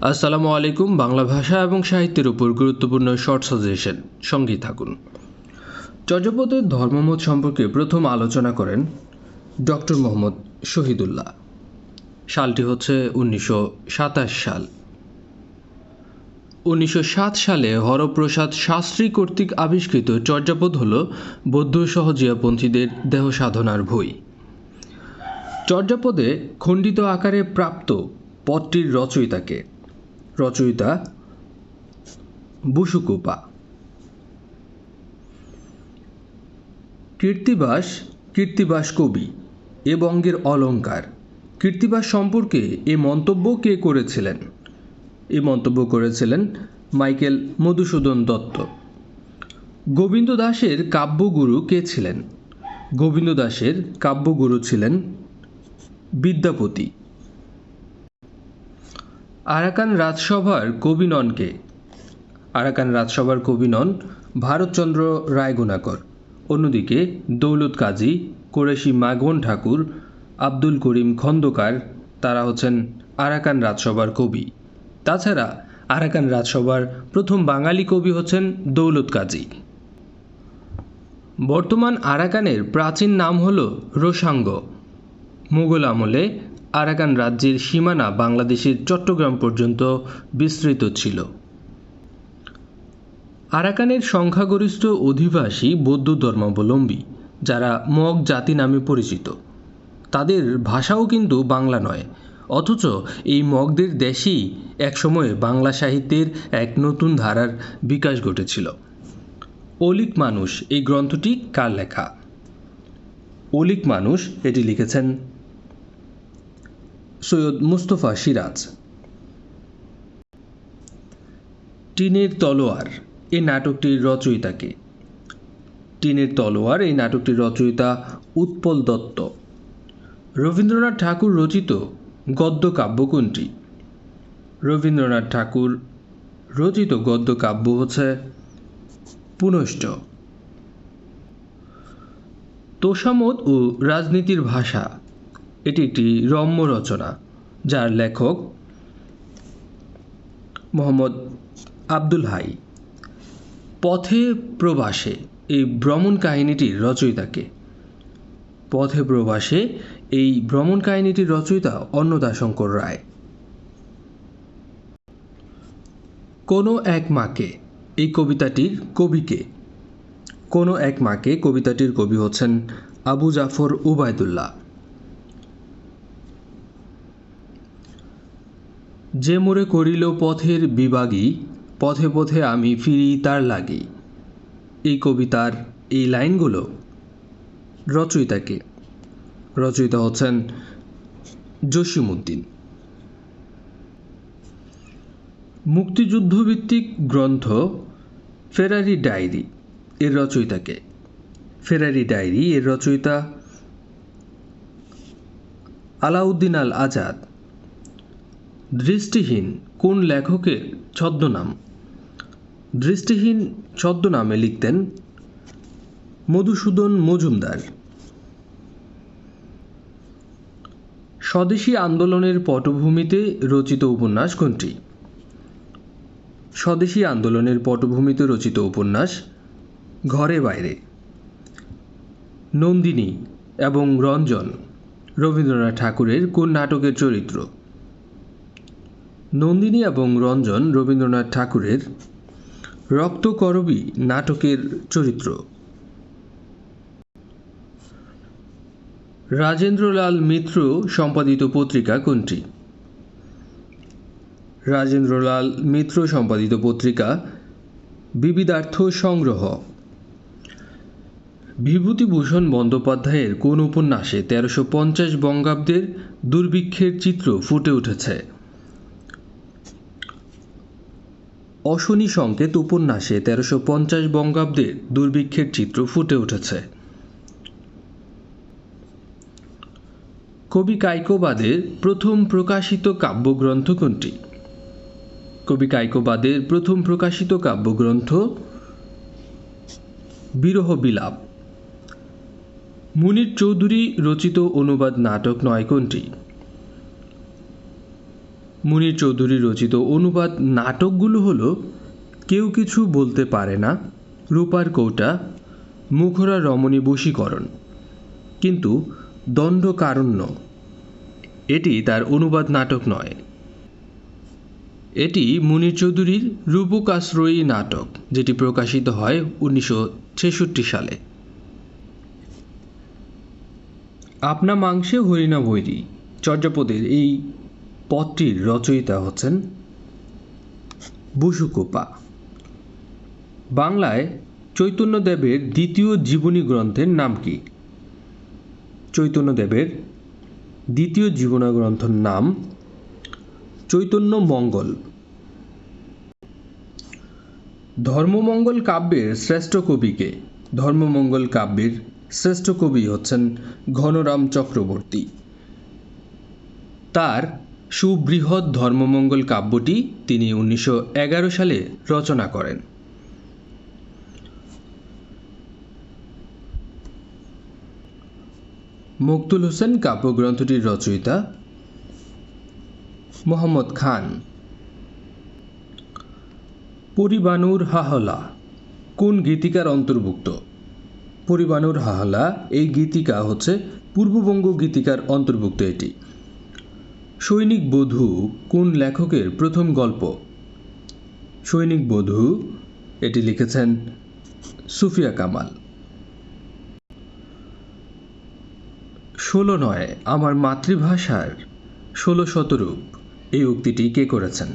আসসালামু আলাইকুম। বাংলা ভাষা এবং সাহিত্যের উপর গুরুত্বপূর্ণ শর্ট সাজেশন সঙ্গেই থাকুন। চর্যাপদের ধর্মমত সম্পর্কে প্রথম আলোচনা করেন ডক্টর মোহাম্মদ শহীদুল্লাহ। সালটি হচ্ছে 1927 সাল। 1907 সালে হরপ্রসাদ শাস্ত্রী কর্তৃক আবিষ্কৃত চর্যাপদ হল বৌদ্ধ সহজিয়াপন্থীদের দেহ সাধনার বই। চর্যাপদে খণ্ডিত আকারে প্রাপ্ত পদটির রচয়িতা বুসুকুপা। কীর্তিবাস কবি এ বঙ্গের অলঙ্কার। কীর্তিবাস সম্পর্কে এ মন্তব্য কে করেছিলেন? এ মন্তব্য করেছিলেন মাইকেল মধুসূদন দত্ত। গোবিন্দ দাসের কাব্যগুরু কে ছিলেন? গোবিন্দ দাসের কাব্যগুরু ছিলেন বিদ্যাপতি। আরাকান রাজসভার কবি নন কে? আরাকান রাজসভার কবি নন ভারতচন্দ্র রায়গুণাকর। অন্যদিকে দৌলত কাজী, কোরেশি মাগন ঠাকুর, আব্দুল করিম খন্দকার তারা হচ্ছেন আরাকান রাজসভার কবি। তাছাড়া আরাকান রাজসভার প্রথম বাঙালি কবি হচ্ছেন দৌলত কাজী। বর্তমান আরাকানের প্রাচীন নাম হল রোসাঙ্গ। মুঘল আমলে আরাকান রাজ্যের সীমানা বাংলাদেশের চট্টগ্রাম পর্যন্ত বিস্তৃত ছিল। আরাকানের সংখ্যাগরিষ্ঠ অধিবাসী বৌদ্ধ ধর্মাবলম্বী, যারা মগ জাতি নামে পরিচিত। তাদের ভাষাও কিন্তু বাংলা নয়, অথচ এই মগদের দেশেই একসময়ে বাংলা সাহিত্যের এক নতুন ধারার বিকাশ ঘটেছিল। অলিক মানুষ এই গ্রন্থটি কার লেখা? অলিক মানুষ এটি লিখেছেন সৈয়দ মুস্তফা সিরাজ। টিনের তলোয়ার এই নাটকটির রচয়িতা কে? টিনের তলোয়ার এই নাটকটির রচয়িতা উৎপল দত্ত। রবীন্দ্রনাথ ঠাকুর রচিত গদ্য কাব্য কোনটি? রবীন্দ্রনাথ ঠাকুর রচিত গদ্য কাব্য হচ্ছে পুনশ্চ। তোষামোদ ও রাজনীতির ভাষা এটি একটি রম্য রচনা, যার লেখক মোহাম্মদ আব্দুল হাই। পথে প্রবাসে এই ভ্রমণ কাহিনীটির রচয়িতা কে? পথে প্রবাসে এই ভ্রমণ কাহিনীটির রচয়িতা অন্নদাশঙ্কর রায়। কোনো এক মাকে এই কবিতাটির কবি কে? কোনো এক মাকে কবিতাটির কবি হচ্ছেন আবু জাফর উবায়দুল্লাহ। যে মোরে করিল পথের বিভাগী, পথে পথে আমি ফিরি তার লাগি। এই কবিতার এই লাইনগুলো রচয়িতা কে? রচয়িতা হচ্ছেন জসিমউদ্দিন। মুক্তিযুদ্ধভিত্তিক গ্রন্থ ফেরারি ডায়েরি এর রচয়িতা কে? ফেরারি ডায়েরি এর রচয়িতা আলাউদ্দিন আল আজাদ। দৃষ্টিহীন কোন লেখকের ছদ্মনাম? দৃষ্টিহীন ছদ্মনামে লিখতেন মধুসূদন মজুমদার। স্বদেশী আন্দোলনের পটভূমিতে রচিত উপন্যাস কোনটি? স্বদেশী আন্দোলনের পটভূমিতে রচিত উপন্যাস ঘরে বাইরে। নন্দিনী এবং রঞ্জন রবীন্দ্রনাথ ঠাকুরের কোন নাটকের চরিত্র? নন্দিনী এবং রঞ্জন রবীন্দ্রনাথ ঠাকুরের রক্তকরবী নাটকের চরিত্র। রাজেন্দ্রলাল মিত্র সম্পাদিত পত্রিকা কোনটি? রাজেন্দ্রলাল মিত্র সম্পাদিত পত্রিকা বিবিধার্থ সংগ্রহ। বিভূতিভূষণ বন্দ্যোপাধ্যায়ের কোন উপন্যাসে 1350 বঙ্গাব্দের দুর্ভিক্ষের চিত্র ফুটে উঠেছে? অশনি সংকেত উপন্যাসে 1350 বঙ্গাব্দের দুর্ভিক্ষের চিত্র ফুটে উঠেছে। কবি কায়কোবাদের প্রথম প্রকাশিত কাব্যগ্রন্থ কোনটি? কবি কায়কোবাদের প্রথম প্রকাশিত কাব্যগ্রন্থ বিরহ বিলাপ। মুনির চৌধুরী রচিত অনুবাদ নাটক নয় কোনটি? মুনীর চৌধুরী রচিত অনুবাদ নাটকগুলো হলো কেউ কিছু বলতে পারে না, রূপার কৌটা, মুখরা রমণী বশীকরণ, কিন্তু দণ্ডকারণ্য এটি তার অনুবাদ নাটক নয়। এটি মুনীর চৌধুরীর রূপকাশ্রয়ী নাটক, যেটি প্রকাশিত হয় 1966 সালে। আপনা মাংসে হরিণা বৈরী চর্যাপদের এই পদটির রচয়িতা হচ্ছেন বসুকোপা। বাংলায় চৈতন্যদেবের দ্বিতীয় জীবনী গ্রন্থের নাম কি? চৈতন্যদেবের দ্বিতীয় জীবনী গ্রন্থের নাম চৈতন্য মঙ্গল। ধর্মমঙ্গল কাব্যের শ্রেষ্ঠ কবিকে? ধর্মমঙ্গল কাব্যের শ্রেষ্ঠ কবি হচ্ছেন ঘনরাম চক্রবর্তী। তার সুবৃহৎ ধর্মমঙ্গল কাব্যটি তিনি 1911 সালে রচনা করেন। মকতুল হোসেন কাব্যগ্রন্থটির রচয়িতা মোহাম্মদ খান। পরিবানুর হাহলা কোন গীতিকার অন্তর্ভুক্ত? পরিবানুর হাহলা এই গীতিকা হচ্ছে পূর্ববঙ্গ গীতিকার অন্তর্ভুক্ত। এটি সৈনিক বধূ কোন লেখকের প্রথম গল্প? সৈনিক বধূ এটি লিখেছেন সুফিয়া কামাল। 16 নয় আমার মাতৃভাষার 16 শতরূপ এই উক্তিটি কে করেছেন?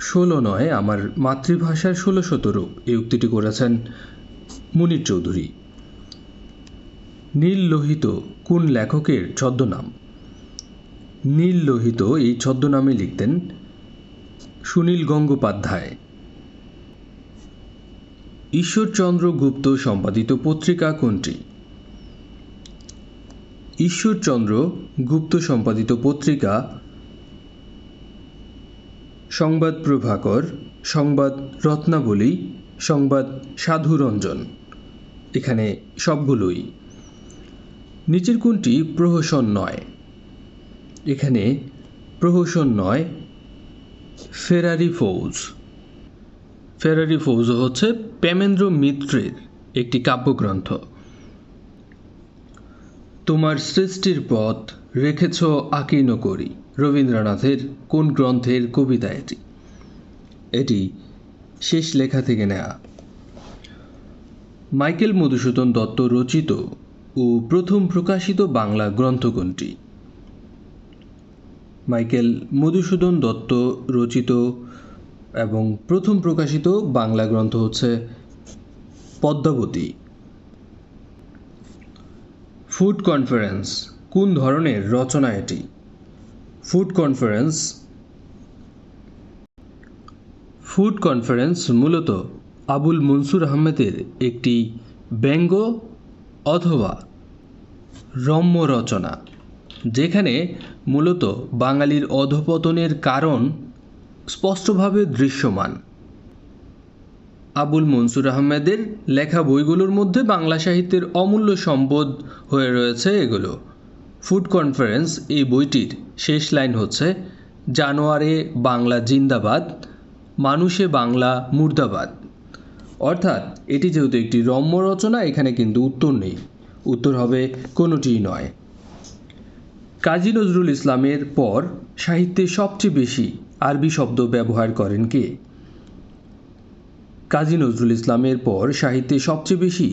16 নয় আমার মাতৃভাষার 16 শতরূপ এই উক্তিটি করেছেন মুনীর চৌধুরী। নীল লোহিত কোন লেখকের ছদ্মনাম? নীল লোহিত এই ছদ্মনামে লিখতেন সুনীল গঙ্গোপাধ্যায়। ঈশ্বরচন্দ্র গুপ্ত সম্পাদিত পত্রিকা কোনটি? ঈশ্বরচন্দ্র গুপ্ত সম্পাদিত পত্রিকা সংবাদ প্রভাকর, সংবাদ রত্নাবলী, সংবাদ সাধুরঞ্জন। এখানে সবগুলোই। নিচের কোনটি প্রহসন নয়? এখানে প্রহসন নয় ফেরারি ফৌজ। ফেরারি ফৌজ হচ্ছে প্রেমেন্দ্র মিত্রের একটি কাব্যগ্রন্থ। তোমার সৃষ্টির পথ রেখেছ আকীর্ণ করি রবীন্দ্রনাথের কোন গ্রন্থের কবিতা এটি? এটি শেষ লেখা থেকে নেয়া। মাইকেল মধুসূদন দত্ত রচিত ও প্রথম প্রকাশিত বাংলা গ্রন্থ কোনটি? মাইকেল মধুসূদন দত্ত রচিত এবং প্রথম প্রকাশিত বাংলা গ্রন্থ হচ্ছে পদ্মাবতী। ফুড কনফারেন্স কোন ধরনের রচনা এটি? ফুড কনফারেন্স মূলত আবুল মনসুর আহমেদের একটি ব্যঙ্গ অথবা রম্য রচনা, যেখানে মূলত বাঙালির অধঃপতনের কারণ স্পষ্টভাবে দৃশ্যমান। আবুল মনসুর আহমেদের লেখা বইগুলোর মধ্যে বাংলা সাহিত্যের অমূল্য সম্পদ হয়ে রয়েছে এগুলো। ফুড কনফারেন্স এই বইটির শেষ লাইন হচ্ছে জানোয়ারে বাংলা জিন্দাবাদ, মানুষে বাংলা মুর্দাবাদ। অর্থাৎ এটি যেহেতু একটি রম্য রচনা, এখানে কিন্তু উত্তর নেই, উত্তর হবে কোনোটিই নয়। কাজী নজরুল ইসলামের পর সাহিত্যে সবচেয়ে বেশি আরবি শব্দ ব্যবহার করেন কে? কাজী নজরুল ইসলামের পর সাহিত্যে সবচেয়ে বেশি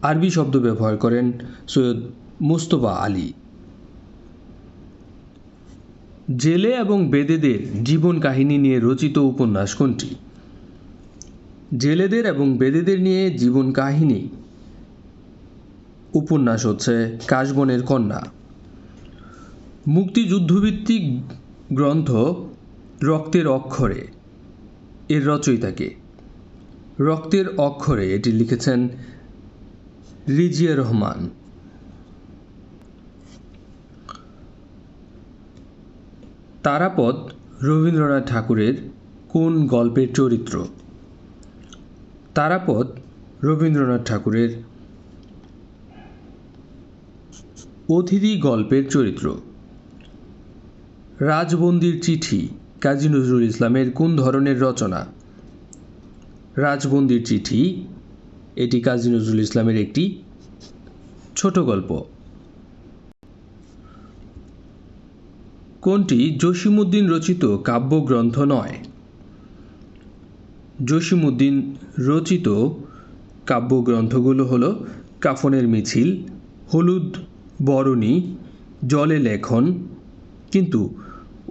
আরবি শব্দ ব্যবহার করেন সৈয়দ মুজতবা আলী। জেলে এবং বেদেদের জীবন কাহিনী নিয়ে রচিত উপন্যাস কোনটি? জেলেদের এবং বেদেদের নিয়ে জীবন কাহিনী উপন্যাস হচ্ছে কাশবনের কন্যা। মুক্তিযুদ্ধভিত্তিক গ্রন্থ রক্তের অক্ষরে এর রচয়িতাকে? রক্তের অক্ষরে এটি লিখেছেন রিজিয়া রহমান। তারাপদ রবীন্দ্রনাথ ঠাকুরের কোন গল্পের চরিত্র? তারাপদ রবীন্দ্রনাথ ঠাকুরের অতিথি গল্পের চরিত্র। রাজবন্দির চিঠি কাজী নজরুল ইসলামের কোন ধরনের রচনা? রাজবন্দির চিঠি এটি কাজী নজরুল ইসলামের একটি ছোট গল্প। কোনটি জসীমউদ্দীন রচিত কাব্যগ্রন্থ নয়? জসীমউদ্দীন রচিত কাব্যগ্রন্থগুলো হলো কাফনের মিছিল, হলুদ বরণী, জলে লেখন। কিন্তু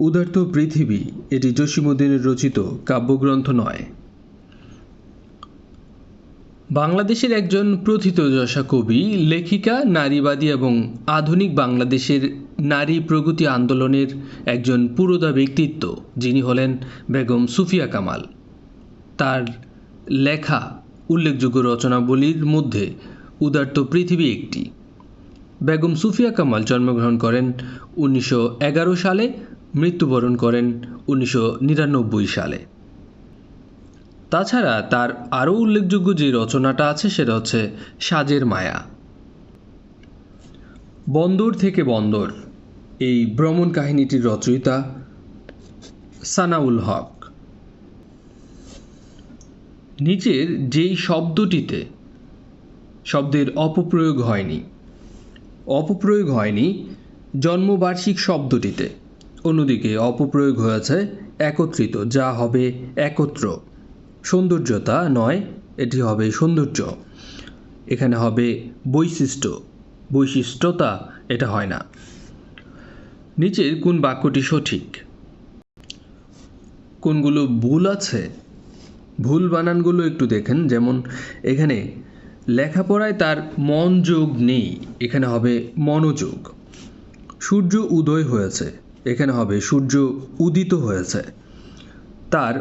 উদার্ত পৃথিবী এটি জসীমউদ্দীনের রচিত কাব্যগ্রন্থ নয়। বাংলাদেশের একজন প্রথিতযশা কবি, লেখিকা, নারীবাদী এবং আধুনিক বাংলাদেশের নারী প্রগতি আন্দোলনের একজন পুরোধা ব্যক্তিত্ব, যিনি হলেন বেগম সুফিয়া কামাল। তার লেখা উল্লেখযোগ্য রচনাবলীর মধ্যে উদার্ত পৃথিবী একটি। বেগম সুফিয়া কামাল জন্মগ্রহণ করেন 1911 সালে, মৃত্যুবরণ করেন 1999 সালে। তাছাড়া তার আরও উল্লেখযোগ্য যে রচনাটা আছে সেটা হচ্ছে সাজের মায়া। বন্দর থেকে বন্দর এই ভ্রমণ কাহিনীটির রচয়িতা সানাউল হক। নিচের যেই শব্দটিতে শব্দের অপপ্রয়োগ হয়নি জন্মবার্ষিক শব্দটিতে, অন্যদিকে অপপ্রয়োগ হয়েছে একত্রিত, যা হবে একত্র। সৌন্দর্যতা নয়, এটি হবে সৌন্দর্য। এখানে হবে বৈশিষ্ট্যতা, এটা হয় না। নিচের কোন বাক্যটি সঠিক? কোনগুলো ভুল আছে? ভুল বানানগুলো একটু দেখেন। যেমন এখানে লেখাপড়ায় তার মনোযোগ নেই, এখানে হবে মনোযোগ। সূর্য উদয় হয়েছে, এখানে হবে সূর্য উদিত হয়েছে। তার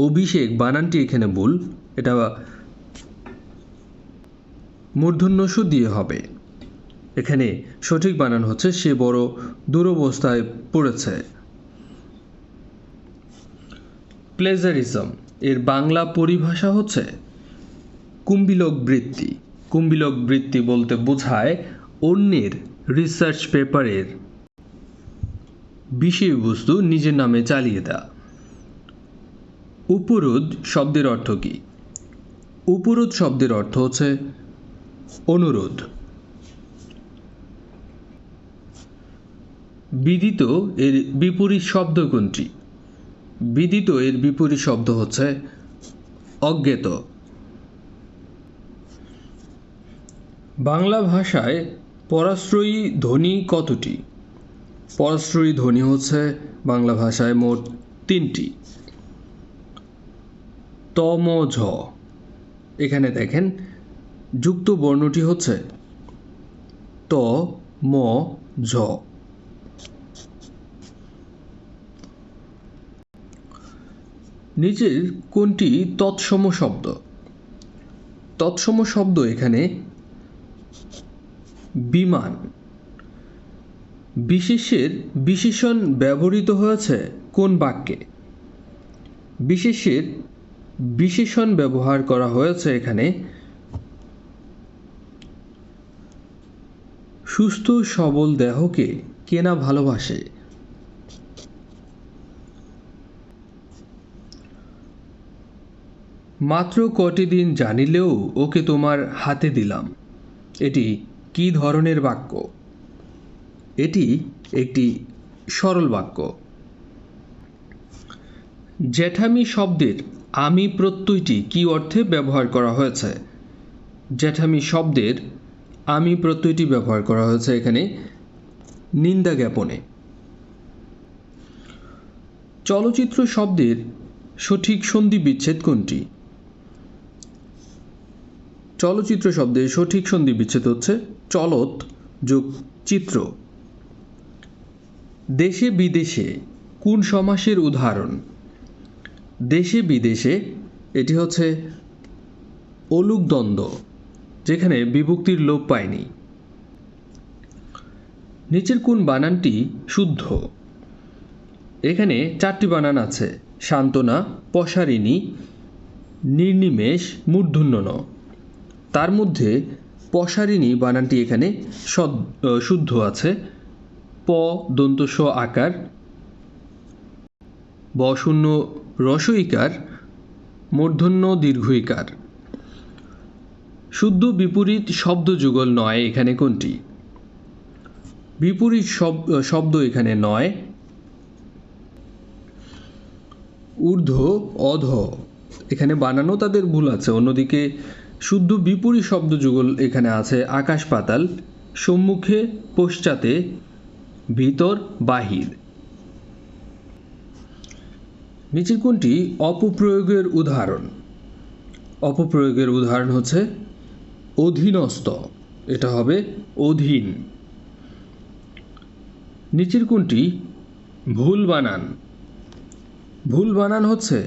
অভিষেক বানানটি এখানে ভুল, এটা মূর্ধন্য ষ দিয়ে হবে। এখানে সঠিক বানান হচ্ছে সে বড় দুরবস্থায় পড়েছে। প্লেজারিজম এর বাংলা পরিভাষা হচ্ছে কুম্ভিলক বৃত্তি। কুম্ভিলক বৃত্তি বলতে বোঝায় অন্যের রিসার্চ পেপারের বিষয়বস্তু নিজের নামে চালিয়ে দেওয়া। উপরোধ শব্দের অর্থ কী? উপরোধ শব্দের অর্থ হচ্ছে অনুরোধ। বিদিত এর বিপরীত শব্দ কোনটি? বিদিত এর বিপরীত শব্দ হচ্ছে অজ্ঞেত। বাংলা ভাষায় পরাশ্রয়ী ধ্বনি কতটি? পরাশ্রয়ী ধ্বনি হচ্ছে বাংলা ভাষায় মোট 3টি। ত ম ঝ, এখানে দেখেন যুক্ত বর্ণটি হচ্ছে ত ম ঝ। নিচের কোনটি তৎসম শব্দ? তৎসম শব্দ এখানে বিমান। বিশেষের বিশেষণ ব্যবহৃত হয়েছে কোন বাক্যে? বিশেষের বিশেষণ ব্যবহার করা হয়েছে এখানে সুস্থ সবল দেহকে কে না ভালোবাসে। মাত্র কটি দিন জানিলেও ওকে তোমার হাতে দিলাম, এটি কি ধরনের বাক্য? এটি একটি সরল বাক্য। জ্যাঠামি শব্দের আমি প্রত্যয়টি কি অর্থে ব্যবহার করা হয়েছে? জ্যাঠামি শব্দের আমি প্রত্যয়টি ব্যবহার করা হয়েছে এখানে নিন্দা জ্ঞাপনে। চলচ্চিত্র শব্দের সঠিক সন্ধি বিচ্ছেদ কোনটি? চলচ্চিত্র শব্দের সঠিক সন্ধি বিচ্ছেদ হচ্ছে চলত যোগ চিত্র। দেশে বিদেশে কোন সমাসের উদাহরণ? দেশে বিদেশে এটি হচ্ছে অলুক দ্বন্দ্ব, যেখানে বিভক্তির লোপ পায়নি। নিচের কোন বানানটি শুদ্ধ? এখানে 4টি বানান আছে: সান্ত্বনা, পসারিণী, নির্নিমেষ, মূর্ধন্য ণ। তার মধ্যে পসারিণী বানানটি এখানে শুদ্ধ আছে, প দন্ত স আকার, ব শূন্য রসইকার, মূর্ধন্য দীর্ঘইকার। শুদ্ধ বিপরীত শব্দ যুগল নয় এখানে কোনটি? বিপরীত শব্দ এখানে নয়। ঊর্ধ্ব অধ এখানে বানানো তাদের ভুল আছে। অন্যদিকে শুদ্ধ বিপরীত শব্দ যুগল এখানে আছে আকাশ পাতাল, সম্মুখে পশ্চাতে, ভিতর বাহির। নিচের কোনটি অপপ্রয়োগের উদাহরণ? অপপ্রয়োগের উদাহরণ হচ্ছে অধীনস্থ, এটা হবে অধীন। নিচের কোনটি ভুল বানান? ভুল বানান হচ্ছে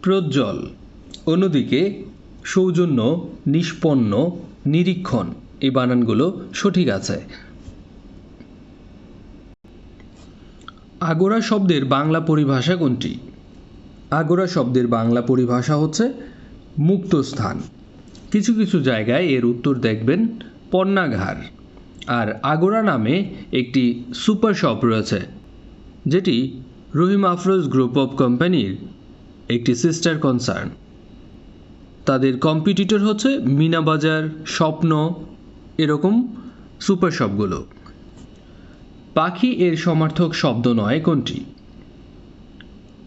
প্রজ্জ্বল। অন্যদিকে সৌজন্য, নিষ্পন্ন, নিরীক্ষণ এই বানানগুলো সঠিক আছে। আগোরা শব্দের বাংলা পরিভাষা কোনটি? আগোরা শব্দের বাংলা পরিভাষা হচ্ছে মুক্ত স্থান। কিছু কিছু জায়গায় এর উত্তর দেখবেন পণ্যাগার। আর আগোরা নামে একটি সুপার শপ রয়েছে, যেটি রহিম আফরোজ গ্রুপ অফ কোম্পানির একটি সিস্টার কনসার্ন। তাদের কম্পিটিটর হচ্ছে মিনা বাজার, স্বপ্ন, এরকম সুপার শপগুলো। পাখি এর সমার্থক শব্দ নয় কোনটি?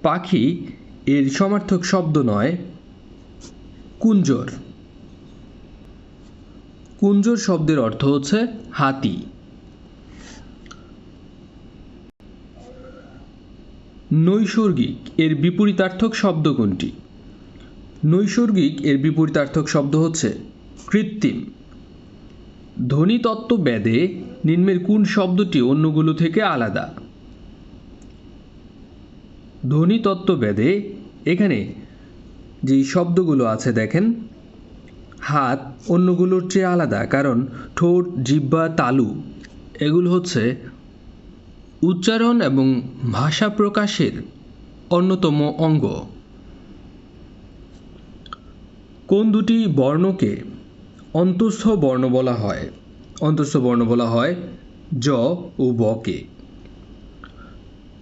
পাখি এর সমার্থক শব্দ নয় কুঞ্জর। কুঞ্জর শব্দের অর্থ হচ্ছে হাতি। নৈসর্গিক এর বিপরীতার্থক শব্দ কোনটি? নৈসর্গিক এর বিপরীতার্থক শব্দ হচ্ছে কৃত্রিম। ধ্বনিতত্ত্ব বেদে নিম্নের কোন শব্দটি অন্যগুলো থেকে আলাদা? ধ্বনিতত্ত্ব বেদে এখানে যে শব্দগুলো আছে দেখেন, হাত অন্যগুলোর চেয়ে আলাদা, কারণ ঠোঁট, জিহ্বা, তালু এগুলো হচ্ছে উচ্চারণ এবং ভাষা প্রকাশের অন্যতম অঙ্গ। কোন দুটি বর্ণকে অন্তঃস্থ বর্ণ বলা হয়? অন্তঃস্থ বর্ণ বলা হয় জ ও বকে।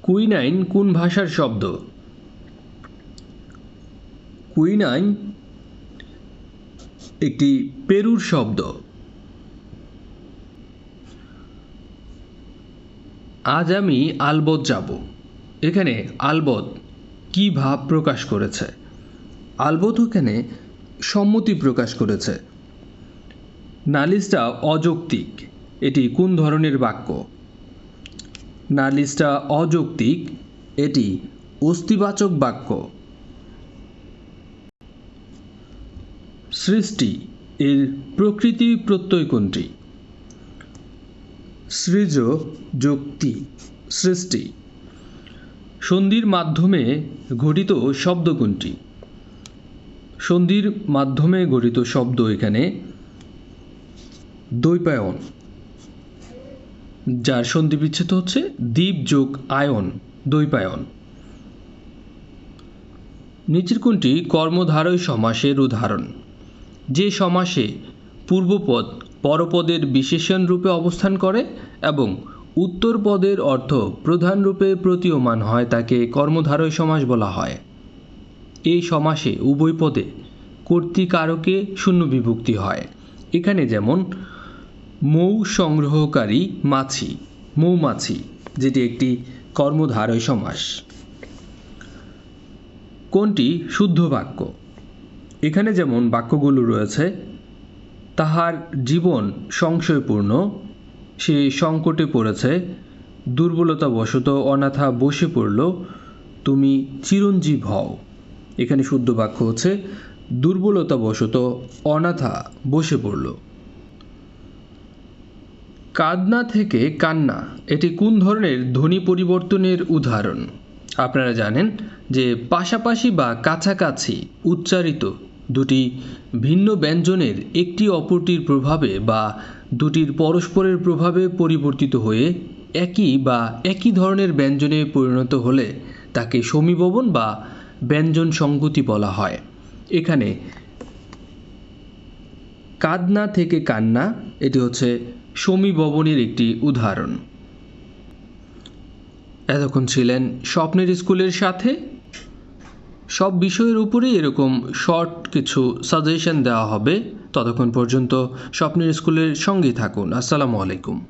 কুইনাইন কোন ভাষার শব্দ? কুইনাইন একটি পেরুর শব্দ। আজ আমি আলবত যাব। এখানে আলবত কি ভাব প্রকাশ করেছে? আলবত এখানে সম্মতি প্রকাশ করেছে। নালিশটা অযৌক্তিক, এটি কোন ধরনের বাক্য? নালিশটা অযৌক্তিক, এটি অস্তিবাচক বাক্য। সৃষ্টি এর প্রকৃতি প্রত্যয় কোনটি? সৃজ যুক্তি সৃষ্টি। সন্ধির মাধ্যমে গঠিত শব্দ কোনটি? সন্ধির মাধ্যমে গঠিত শব্দ এখানে দ্বৈপায়ন, যার সন্ধি বিচ্ছেদ হচ্ছে দ্বীপ যোগ আয়ন, দ্বৈপায়ন। নিচের কোনটি কর্মধারয় সমাসের উদাহরণ? যে সমাসে পূর্বপদ পরপদের বিশেষণ রূপে অবস্থান করে এবং উত্তর পদের অর্থ প্রধান রূপে প্রতীয়মান হয় তাকে কর্মধারয় সমাস বলা হয়। এই সমাসে উভয় পদে কর্তৃকারকে শূন্য বিভক্তি হয়। এখানে যেমন মৌ সংগ্রহকারী মাছি, মৌমাছি, যেটি একটি কর্মধারয় সমাস। কোনটি শুদ্ধ বাক্য? এখানে যেমন বাক্যগুলো রয়েছে, তাহার জীবন সংশয়পূর্ণ, সে সংকটে পড়েছে, দুর্বলতাবশত অনাথা বসে পড়ল, তুমি চিরঞ্জীব হও। এখানে শুদ্ধ বাক্য হচ্ছে দুর্বলতাবশত অনাথা বসে পড়ল। কাঁদনা থেকে কান্না, এটি কোন ধরনের ধ্বনি পরিবর্তনের উদাহরণ? আপনারা জানেন যে পাশাপাশি বা কাছাকাছি উচ্চারিত দুটি ভিন্ন ব্যঞ্জনের একটি অপরটির প্রভাবে বা দুটির পরস্পরের প্রভাবে পরিবর্তিত হয়ে একই ধরনের ব্যঞ্জনে পরিণত হলে তাকে সমীভবন বা ব্যঞ্জন সংগতি বলা হয়। এখানে কাঁদনা থেকে কান্না, এটি হচ্ছে সমীববনের একটি উদাহরণ। এতক্ষণ ছিলেন স্বপ্নের স্কুলের সাথে। সব বিষয়ের উপরেই এরকম শর্ট কিছু সাজেশন দেওয়া হবে। ততক্ষণ পর্যন্ত স্বপ্নের স্কুলের সঙ্গেই থাকুন। আসসালামু আলাইকুম।